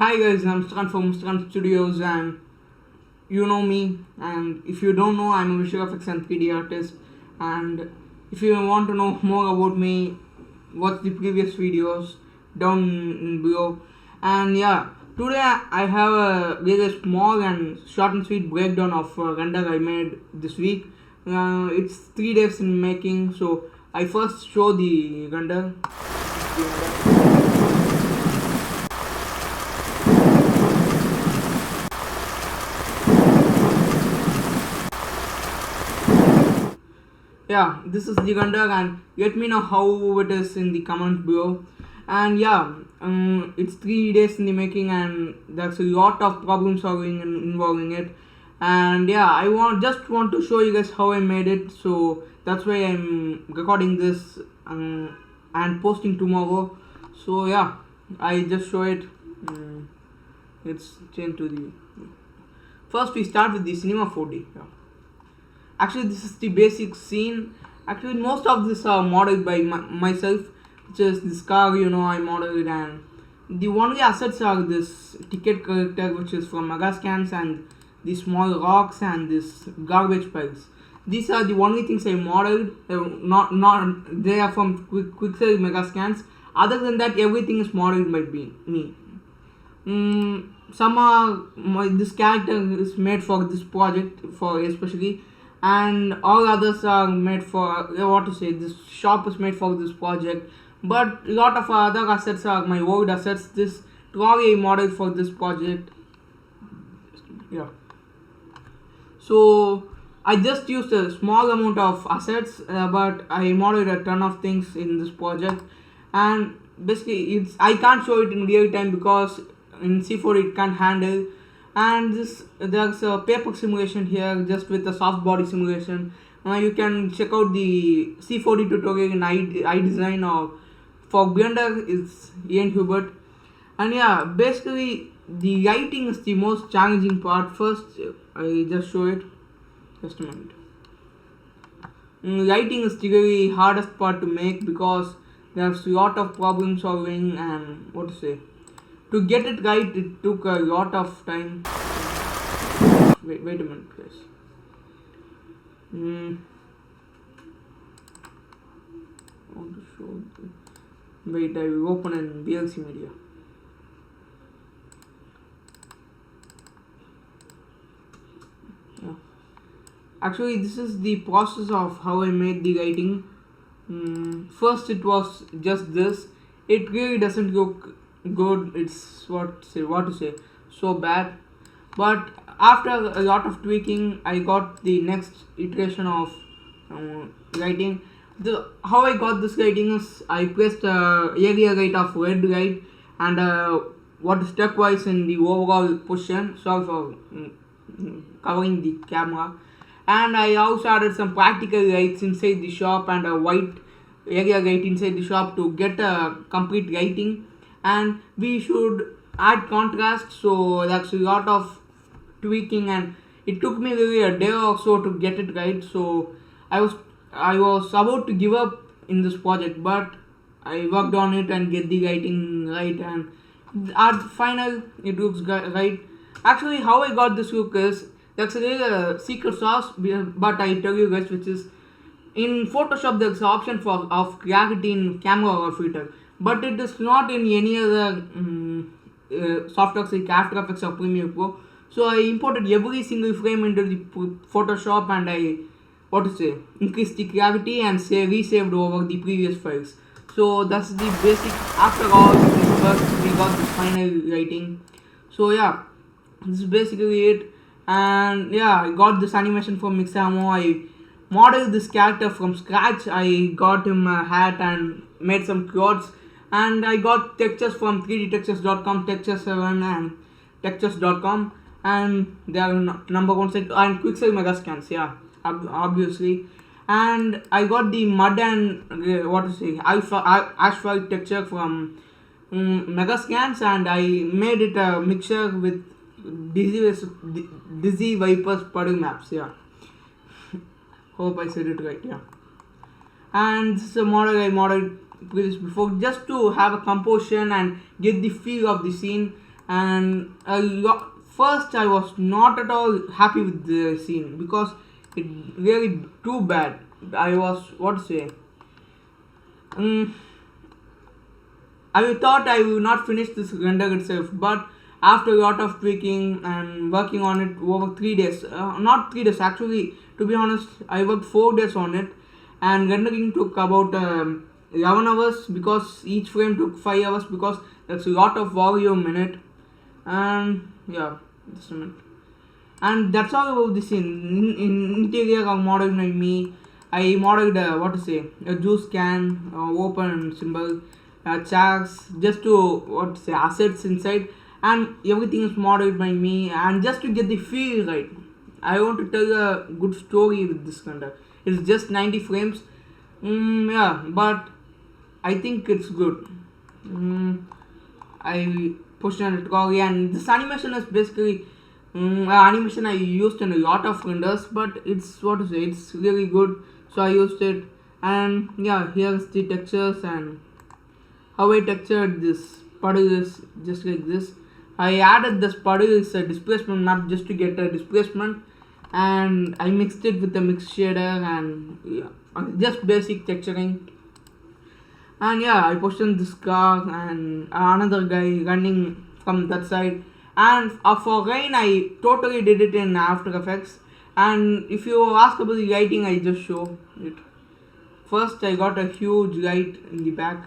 Hi guys, I'm Stan from Stan Studios and you know me, and if you don't know, I'm a visual effects and 3D artist, and if you want to know more about me, watch the previous videos down below. And yeah, today I have a very small and short and sweet breakdown of a render I made this week. It's 3 days in making, so I first show the render. Yeah, this is the render, and let me know how it is in the comments below. And yeah, it's 3 days in the making, and there's a lot of problem solving and involving it. And yeah, I just want to show you guys how I made it, so that's why I'm recording this and posting tomorrow. So yeah, I just show it. Let's change to the first. We start with the cinema 4D. Yeah. Actually, this is the basic scene. Actually, most of this are modeled by myself, which is this car, I modeled, and the only assets are this ticket character, which is from Megascans, and the small rocks and this garbage piles. These are the only things I modeled. Not they are from Quicksale Megascans. Other than that, everything is modeled by me. Some are this character is made for this project for especially, and all others are made for this shop is made for this project, but a lot of other assets are my old assets. This trolley model for this project. Yeah, so I just used a small amount of assets, but I modeled a ton of things in this project, and basically I can't show it in real time because in C4 it can't handle. And there's a paper simulation here just with a soft body simulation. You can check out the C4D tutorial in iDesign, or for Blender it's Ian Hubert. And yeah, basically the lighting is the most challenging part. First I just show it, just a minute. Lighting is the very hardest part to make because there's a lot of problem solving and to get it right, it took a lot of time. Wait a minute, guys. I want to show. Wait, I will open in VLC Media. Yeah. Actually, this is the process of how I made the lighting. First, it was just this. It really doesn't look good. It's what to say, so bad. But after a lot of tweaking, I got the next iteration of lighting. How I got this lighting is I placed a area light of red light and what is turquoise in the overall position. Sorry for covering the camera. And I also added some practical lights inside the shop and a white area light inside the shop to get a complete lighting. And we should add contrast, so that's a lot of tweaking, and it took me really a day or so to get it right. So I was about to give up in this project, but I worked on it and get the lighting right, and at final it looks right. Actually, how I got this look is that's a secret sauce, but I tell you guys, which is in Photoshop there's an option of clarity in camera or filter, but it is not in any other software like After Effects or Premiere Pro. So I imported every single frame into the Photoshop, and I increased the clarity and resaved over the previous files. So that's the basic. After all this work, we got this final lighting. So yeah, this is basically it. And yeah, I got this animation from Mixamo. I modeled this character from scratch. I got him a hat and made some clothes, and I got textures from 3dtextures.com, texture7 and textures.com, and they are number one site, and Quicksale Megascans, yeah, obviously. And I got the mud and asphalt texture from Megascans, and I made it a mixture with Dizzy Vipers puddle maps, yeah. Hope I said it right, yeah. And this is a model I modeled before just to have a composition and get the feel of the scene. and first I was not at all happy with the scene because it really too bad. I was, what to say, um, I thought I would not finish this render itself, but after a lot of tweaking and working on it over 3 days, not 3 days actually, to be honest, I worked 4 days on it, and rendering took about 11 hours because each frame took 5 hours because there's a lot of volume in it, and yeah, just a minute. And that's all about the scene. In interior, I modeled by me. I modeled what to say, a juice can, open symbol, chairs, just to what to say, assets inside, and everything is modeled by me. And just to get the feel right, I want to tell a good story with this content. It's just 90 frames, yeah, but I think it's good. I pushed on it Kogi, and this animation is basically animation I used in a lot of renders, but it's what to say, it's really good, so I used it. And yeah, here's the textures and how I textured this puddle is just like this. I added this puddle as a displacement map just to get a displacement, and I mixed it with the mix shader and yeah, just basic texturing. And yeah, I positioned this car and another guy running from that side. And for rain, I totally did it in After Effects. And if you ask about the lighting, I just show it. First, I got a huge light in the back,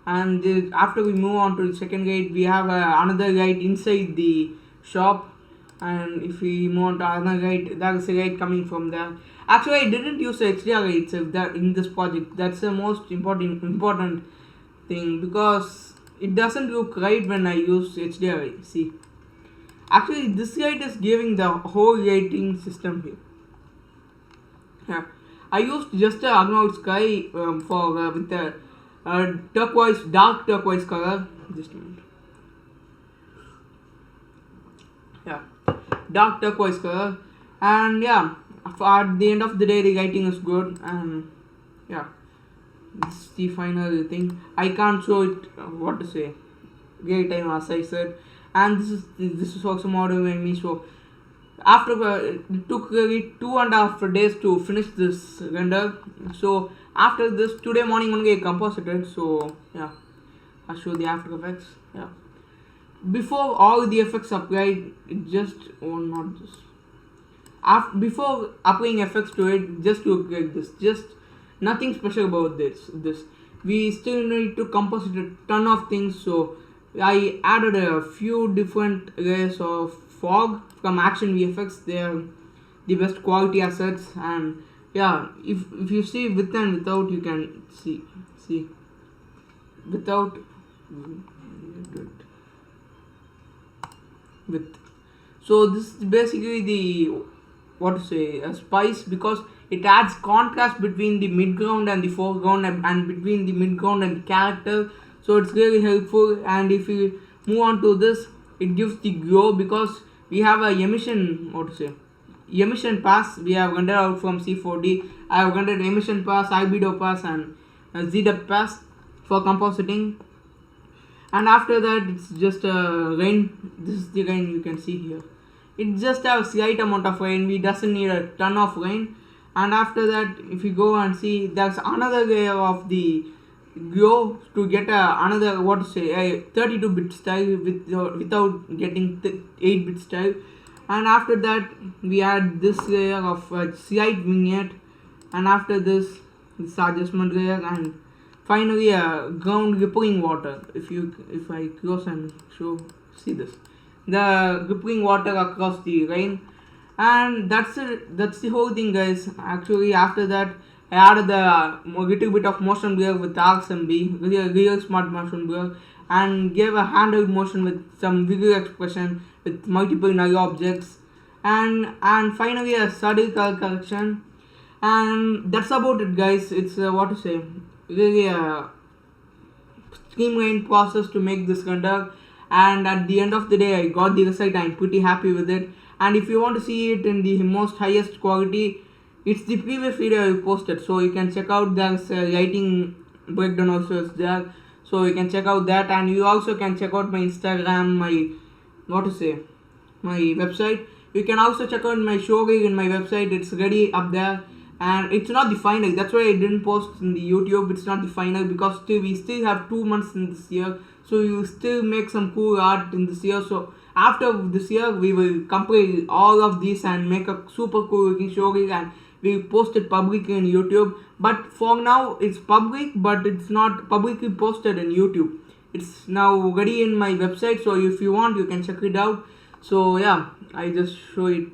and after we move on to the second light, we have another light inside the shop. And if we move on to another light, there is a light coming from there. Actually, I didn't use the HDR itself that in this project. That's the most important thing because it doesn't look right when I use HDR. See, actually, this light is giving the whole lighting system here. Yeah, I used just a Arnold sky for with a turquoise, dark turquoise color. Just a minute. Yeah, dark turquoise color, and yeah, at the end of the day, the lighting is good, and yeah, this is the final thing. I can't show it. What to say? Real time, as I said, and this is also modeled by me. So after it took really 2.5 days to finish this render. So after this, today morning only I composited. So yeah, I'll show the After Effects. Yeah, before all the effects applied, it just not just. Before applying effects to it, just look like this. Just nothing special about this. We still need to composite a ton of things. So I added a few different layers of fog from Action VFX. They are the best quality assets, and yeah, if you see with and without, you can see without with. So this is basically the what to say, a spice because it adds contrast between the midground and the foreground, and between the midground and the character. So it's really helpful. And if you move on to this, it gives the glow because we have a emission pass. We have rendered out from C4D. I have rendered emission pass, albedo pass, and ZDEP pass for compositing. And after that, it's just rain. This is the rain you can see here. It just has slight amount of rain. We doesn't need a ton of rain. And after that, if you go and see, there's another layer of the glow to get another a 32-bit style without getting 8-bit style. And after that, we add this layer of slight vignette. And after this adjustment layer, and finally ground rippling water. If I close and show, see this, the rippling water across the rain. And that's the whole thing, guys. Actually, after that, I added a little bit of motion blur with RXMB, real smart motion blur, and gave a handheld motion with some visual expression with multiple null objects, and finally a subtle color correction. And that's about it, guys. It's really a streamlined process to make this render. And at the end of the day, I got the result. I'm pretty happy with it. And if you want to see it in the most highest quality, it's the previous video I posted, so you can check out. There's lighting breakdown also is there. So you can check out that, and you also can check out my Instagram, my my website. You can also check out my show reel in my website. It's ready up there, and it's not the final. That's why I didn't post in the YouTube. It's not the final because we still have 2 months in this year, so you still make some cool art in this year. So after this year, we will compile all of these and make a super cool looking show reel, and we'll post it publicly on YouTube. But for now, it's public, but it's not publicly posted in YouTube. It's now ready in my website, so if you want, you can check it out. So yeah, I just show it.